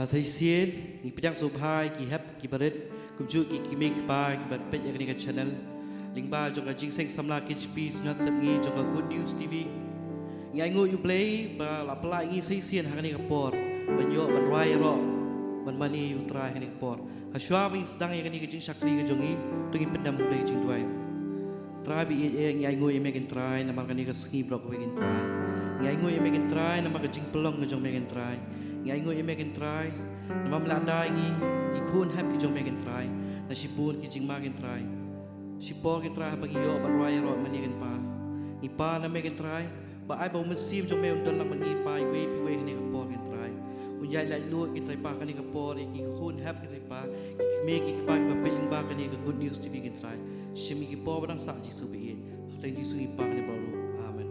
Saya sien ni pedang subhai ki hap ki baret kumju ki make pa ki bat pet yakni ka channel lingba jong ka jingseng samla ki hp sunat samngi jong ka good news tv ngai ngo you play ba la pla ngi sai sien hakani ka por ban yo ban rai ro ban mani you try hakani ka por ha shwa wing sedang yakni ka jing shakri ka jongi tu ki pendam play jing tuai try bi ngai ngo make and try namar kani ka ski block we can try ngai ngo make and try namar ka jing pelong ka jong make and try ngai ngo make and try nama meladai ngi ki khun hap ki jong make and try na sipun ki jing make and try sipor ki try bagi yo ban rai ro mani kan pa ni pa na make and try ba ai ba mun sim jong me undon lang mani pa we pi we ni ka por kan try un yai lai lu ki try pa kan ni ka por ki khun hap ki try pa ki me ki pa ba peling ba kan ni ka good news tv kan try shimi ki por badang sa ji su bi e khoteng ji su ni pa kan ni ba ro amen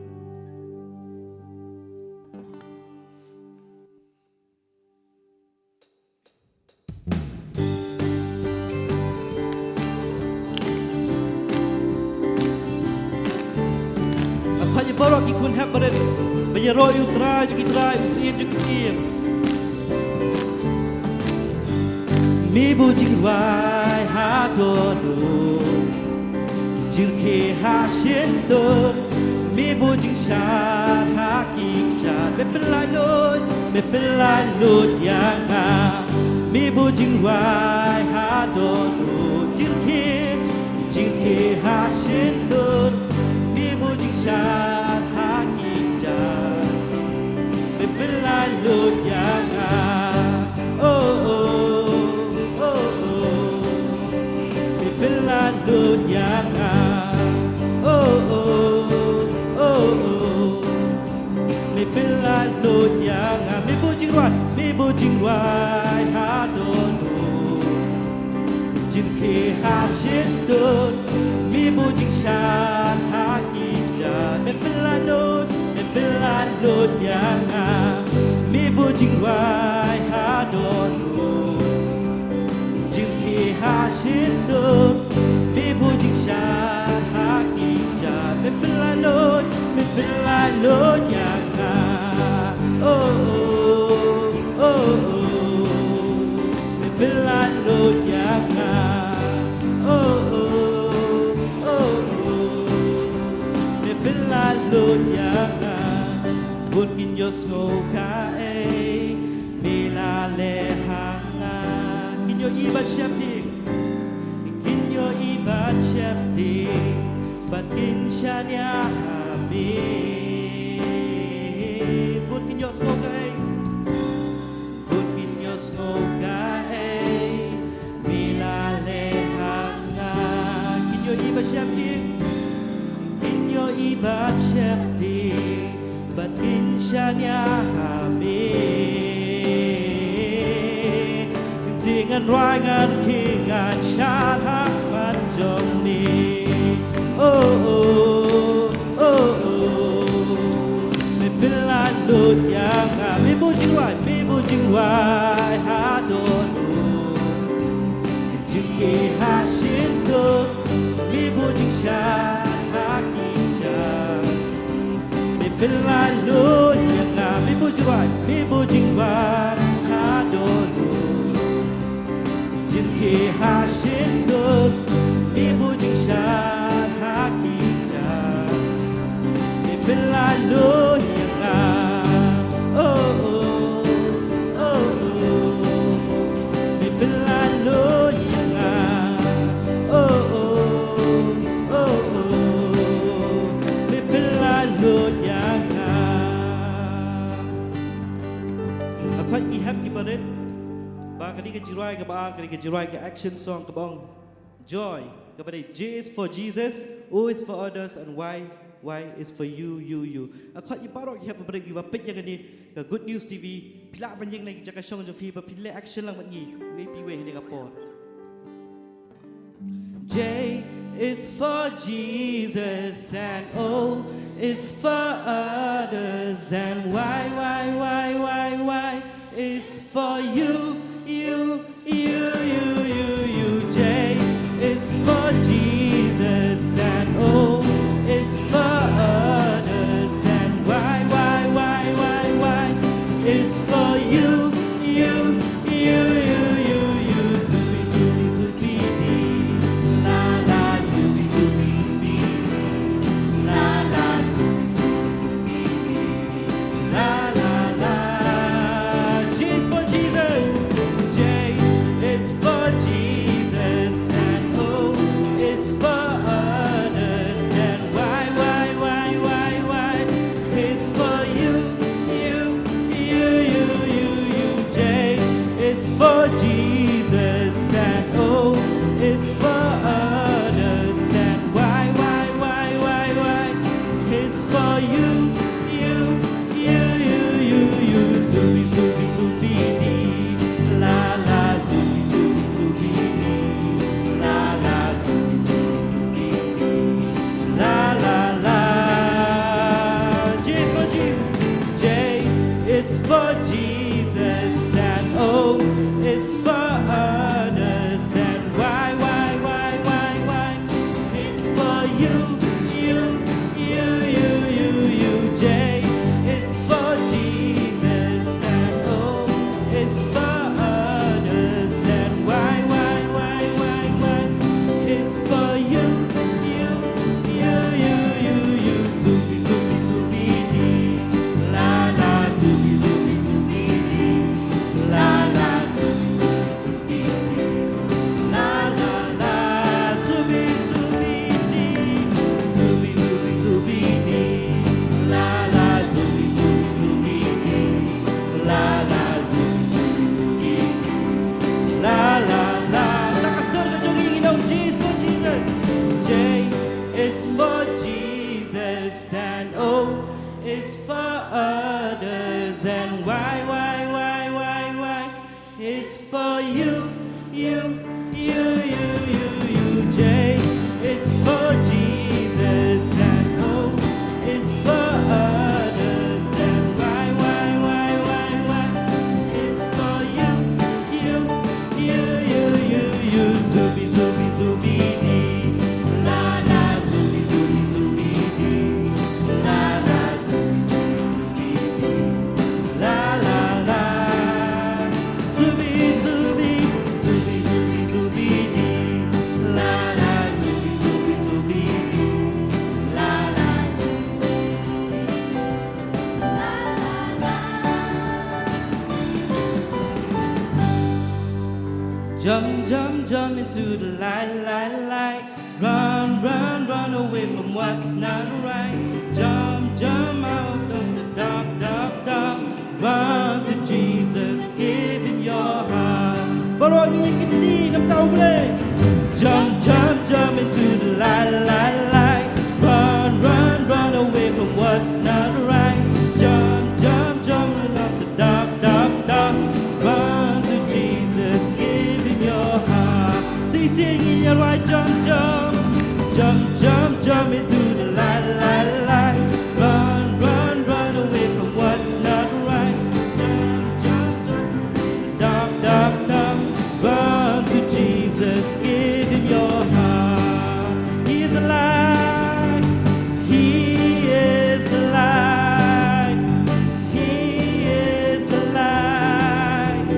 Hanya borok ikun hab badan Bayaro yu try juki try Usim juk sim Mi bu jing wai ha dono Jirke ha shin don Mi bu jing shat ha kik chat Me pelai lot yang ha Mi bu jing wai ha dono Jirke ha shin don Mi bu jing shat ha kik chat Me pelai lot yang ha Lot yang me pela lot yang me bujing wai ha dono jin ke ha shin don me bujing shan ha kija me pela lot yang me bujing wai ha dono jin ke ha shin don Ibu jing shan haki jat me pelanut yang me pelanut yang me pelanut yang bun kin yo snow ka me la le hanga kin yo iba shapi Ibat syabdi batin syanya habib Bukin yo smokai Mila lehanga Kinyo ibat syabdi batin syanya habib Dengan rangan kingan syarah jom ni me pelandut yang me bujing wai ha dono juki ha shinto me bujing shan ha kijang me pelandut yang me bujing wai ha dono juki ha shinto Ibu jing shan haki jat Me pelalu yang Me pelalu yang Me pelalu yang Akhwan ihab kibaret Ba kani ke jirai ke ba kani ke jirai ke action song ke bang Joy kepada J is for Jesus, O is for others, and Y is for you. Akhat iparok hiap berberi iwa pet yang ni ke Good News TV. Pilak banyak lagi jaga song jofi, pilak action lang mangi. We ni kapor. J is for Jesus, and O is for others, and Y is for you. J is for Jesus and O is for others and Y is for you. is for others, and why is for you. J is for Jesus, and O is for others, and why is for you. Zubi zubi dee, la la zubi zubi dee, la la zubi dee, la la la. Zubi dee, la la zubi dee, la la. Jump into the light. Run away from what's not right. Jump out of the dark. Run to Jesus, give him your heart. Baru ini kita ni nak tahu boleh. Jump into the light. Run away from what's not right. Jump out of the dark. Run to Jesus, give him your heart. Sing in your right, jump into the light. Run away from what's not right. Jump, dark. Run to Jesus, give him your heart. He is alive. He is the light. He is the light.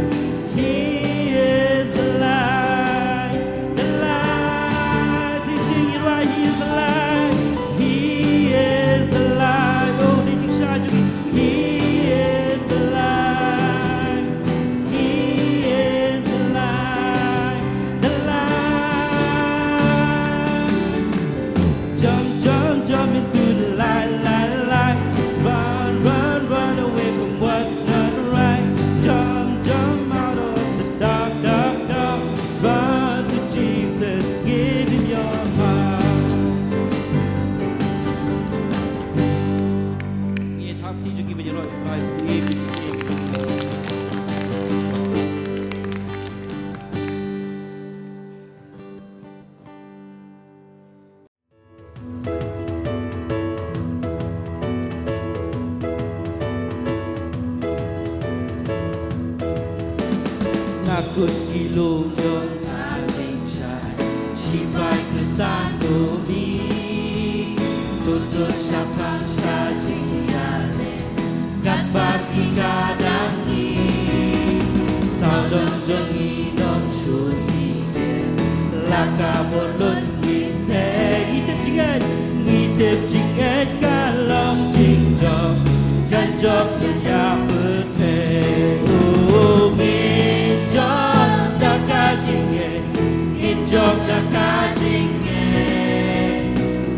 He is the light. The light. Sing it right. He is the light. He is the light. Oh, did you shout to me? He is the light. He is the light. The light. Jump into the light. Run away from what's not right. Jump out of the dark. Run to Jesus, give him your heart. Nghe tháp thì cho give me your right. I see. Nakut ilong yung ating siya'y sipa'y Kristanomi. Tutur siya kang siya jingale, katbasi kadangi. Saudong jong inong syuride, lakabulun gise. Ngitip jinget kalong jingjok, ganjok dunia pete. Injok da kajinge,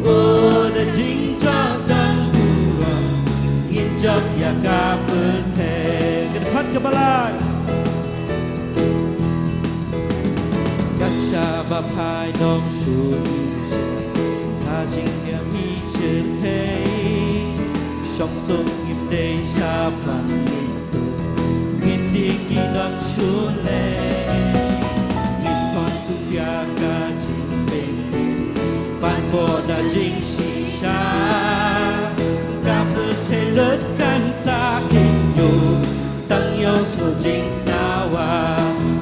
oh da jingjok dan burung, injok ya kapete. Ke depan ke balai. Gacha bapai nong shunse, kajinge mi chen Shok sung im day shapan itu, ngindiki nong shule. Đã chính shisha cam thể lớn căn xa kinh nhủ tăng yêu số chính sao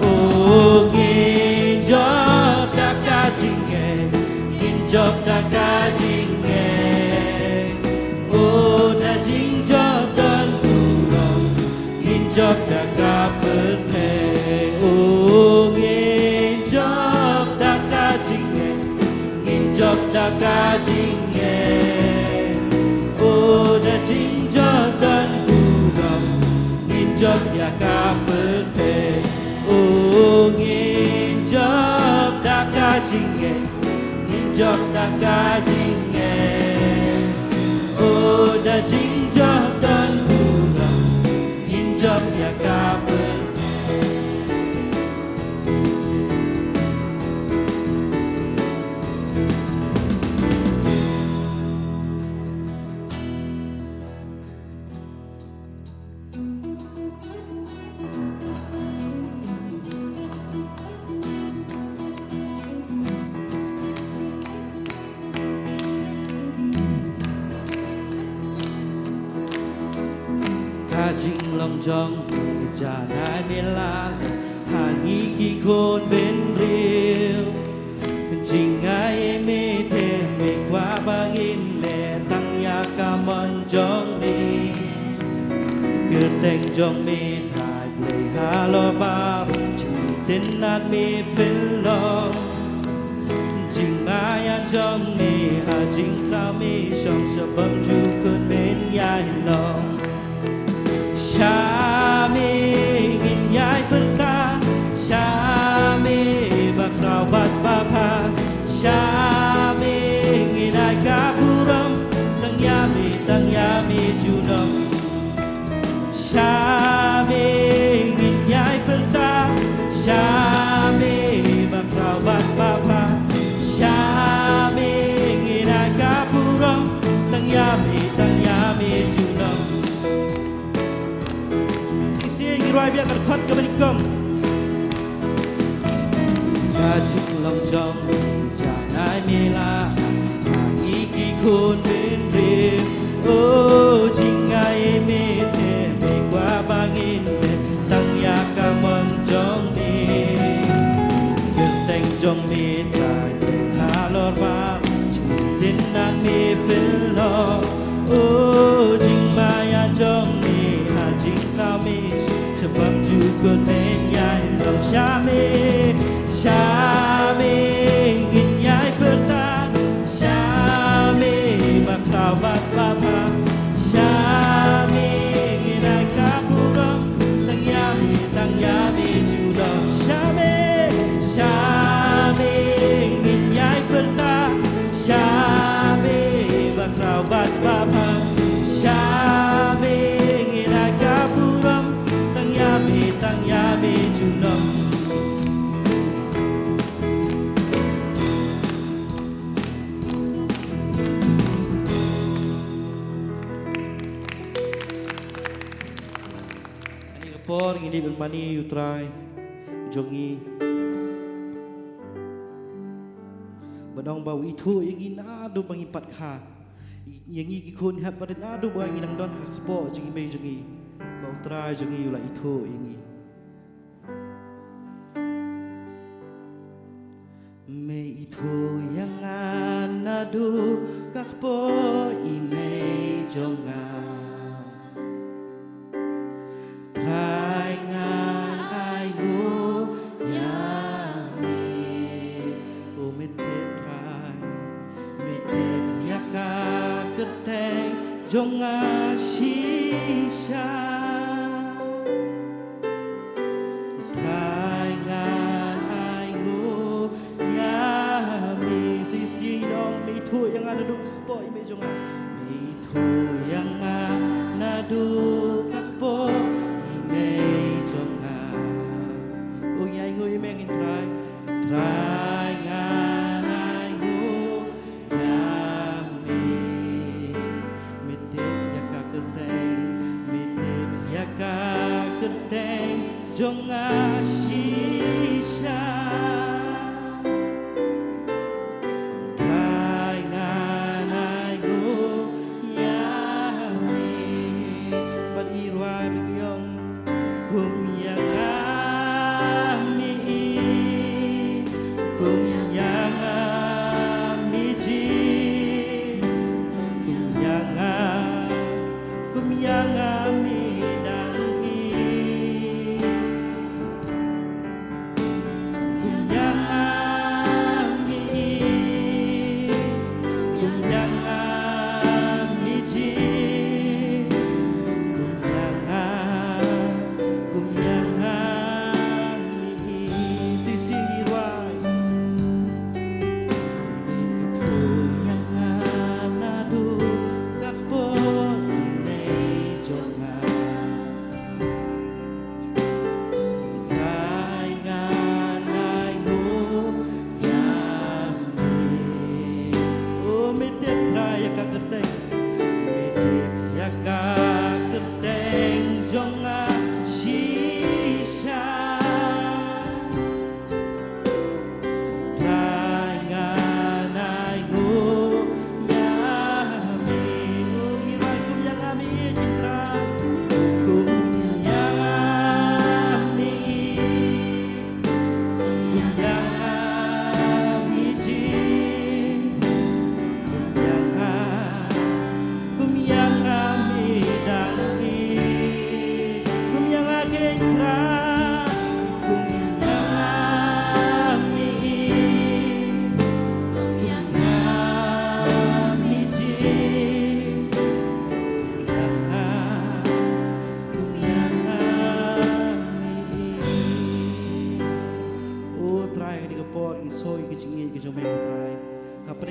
ô nghìn job đã ca chính nghề nghìn job đã ca chính nghề ô đã chính job đơn phù rộng nghìn job đã ca bớt thể ô nghìn job đã ca chính nghề Job da kajinge, oh da jinjok dan kurang, injok ya kapete, oh injok da kajinge, injok da kajinge, oh da jinjok dan kurang, injok ya kapete. jing long jong cha nai me la ha ngi ki khôn bên riêu jing ai me the me qua bangin le tang ya ka mon jong ni cứ teng jong me thai play ha lo ba chỉ tin nát me pel long jing ai an jong ni ha jing ta me shong sa bam chu kun bên yai long Shami nginyai perta Shami bakrau bat bapa Shami nginai kapuram Tang yami junam Shami nginyai perta Shami bakrau bat bapa Shami nginai kapuram Tang yami junam Rai biar berkhot ke berikom Kajik long jong Janai mela Hangi ki khôn bên riêng Oh jingai me the me qua bangin me Tang ya ka mon jong ni Genteng jong me tai ha lor ba Din nan me pelo Oh jingmaya jong ni ha jing ta me Sebab juga menyai lo Syame nginyai perta Syame bakrau bat bapa Syame nginai kapuram Tang yami judah Syame nginyai perta Syame bakrau bat bapa Syame nginai kapuram Tang yami junam Ani kapor ngini bermani utrai jongi Badong bau itu yang ado bangi pat kha yang gi khon hab badan ado bangi nang don kapor jongi me jongi bau trai jongi ula itu yang Me itu yang anadu kakpo ime jonga Trai ngan aigu yami O mete trai mete yaka kerteng jonga shisha Trai ngan aigu Sisi dong mi thu yang ada duk po ime jonga mi thu yang ada duk po ime jonga oh yai ngui ime ngin trai ngan ai ngu yami mitip yaka kerteng jonga shisha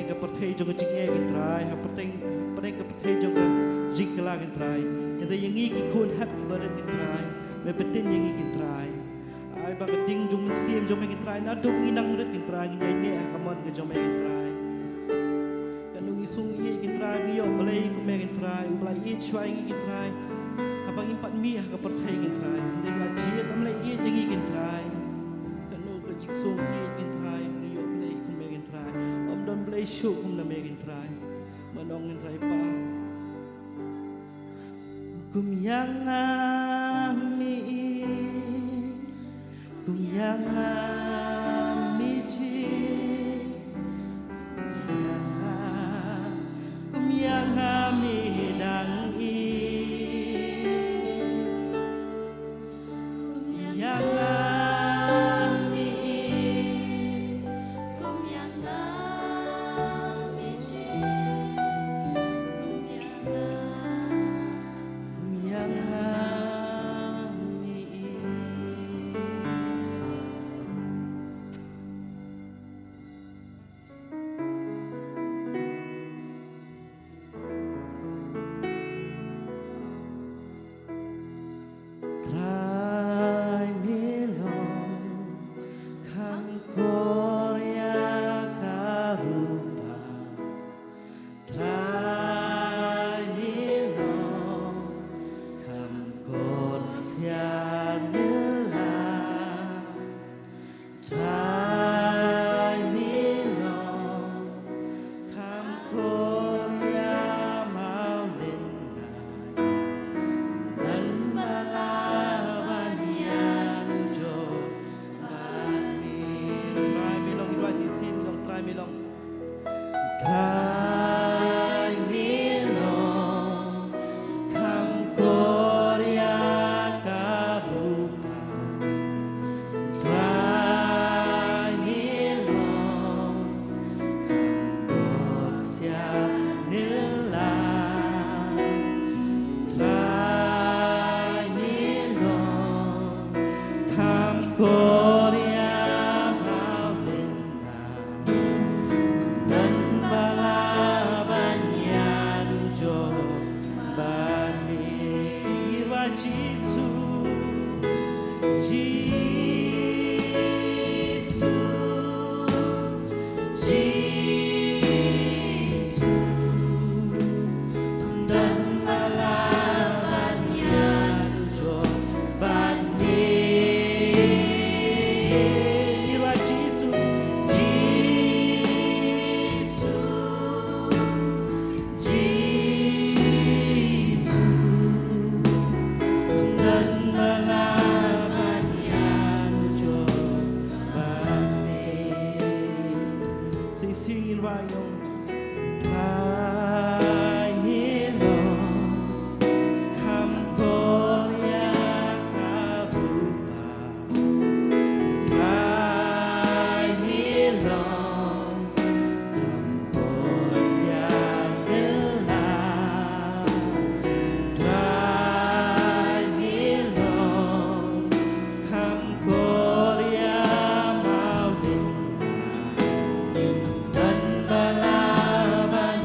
Paling ka pertei jong ka jing egin try. Ha paling ka pertei jong ka jing kalagin try. Yang yang iki kun hap ki barat gin try. Me petin yang iki try. Ai ba ka ding jong sim jong egin try. Na dong inang ret gin try. Ngai ne ha kamon ka jong egin try. Kanung isung egin try yo play ku egin try. Ublai e chwai egin try. Habang impat mi ha ka pertei gin try. Ndeng la jiet am lai e yang egin try. Kanung ka jing sung egin try. Yo play ku egin try. Om don play show kum na egin try. Manong egin try pa. Kum yang ami kum yang ami ji kum yang ami dang i kum yang ami kum yang ami ji kum yang kum yang ami Try me long kan Korea karupa Try me long kan Korea nila Try me long kan Korea mau lenai dan balaban yan jo bani try me long try si long try me long kam Korea karupa try me long kam Korea nila Try me long, come Korea mau lenang, dan balaban yan jo bani irwa Jisu, Jisu, Jisu, dan balaban yan jo bani irwa Jisu, Jisu, Jisu, dan balaban yan jo bani. Sing irwa yung Try me long, come Korea karupa. Try me long, come Korea nila. Try me long, come Korea mau lenang. Dan balaban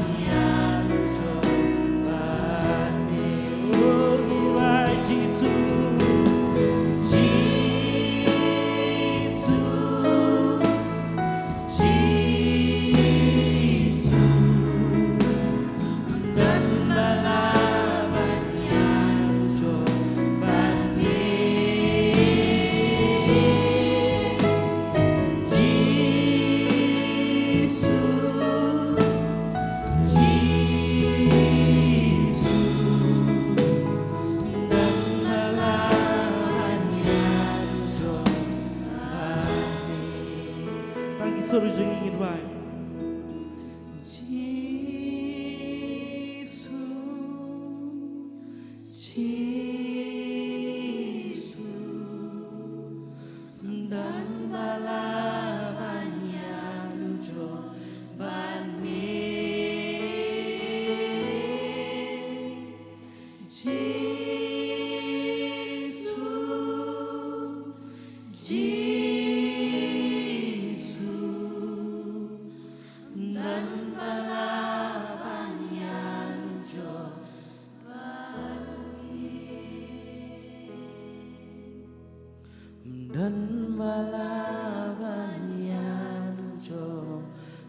dan wala banyan jom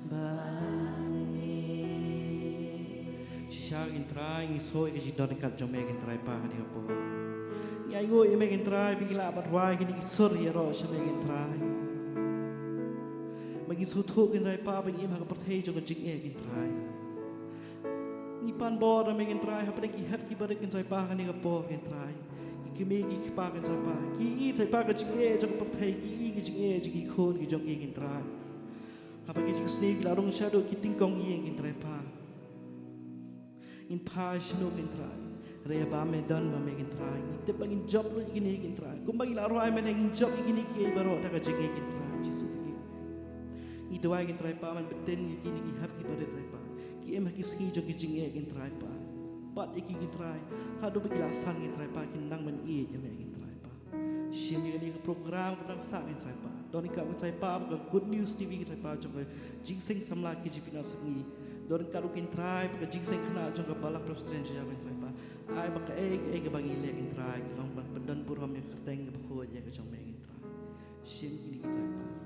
bani Siya intray ngi soy ke jidon kat jom meg intray pa kani kapo. Ngai ngoi meg intray bigla batwai kini isor ya ro siya meg intray. Magi suthuk intray pa bagi im ha perthei jong jing e intray. Ni pan bor na meg intray ha pada ki hap ki barik intray pa kani kapo intray. Ki me ki pa intray pa. Ki i intray pa ka jing e jong perthei ki i ki jing e jing ki khon ki jong e intray. Ha bagi jing snake la rong shadow ki tingkong i intray pa. In passion in try. Rea ba me don ma me in try. Ite bang in job lo ikini in try. Kung bang ilaro ay man in job ikini kay baro ta ka jige in try. Jesu pagi. Ito ay in try pa man beten ikini ki have ki bare try pa. Ki em ki ski jo ki jinge in try pa. Pat iki in try. Hadu bigla sang in try pa kin nang man i me in try pa. Sim ni ka program ka nang sang in try pa. Don ka try pa ka good news TV ki try pa jo ka jing sing samla ki jipina sangi. Doon karukin try pagka jigsay kana jong kabalak pro strange ya try pa ay baka ay bang ile in try kalong padon puro mi kerteng bakho ya ka jong me in try sim kini try pa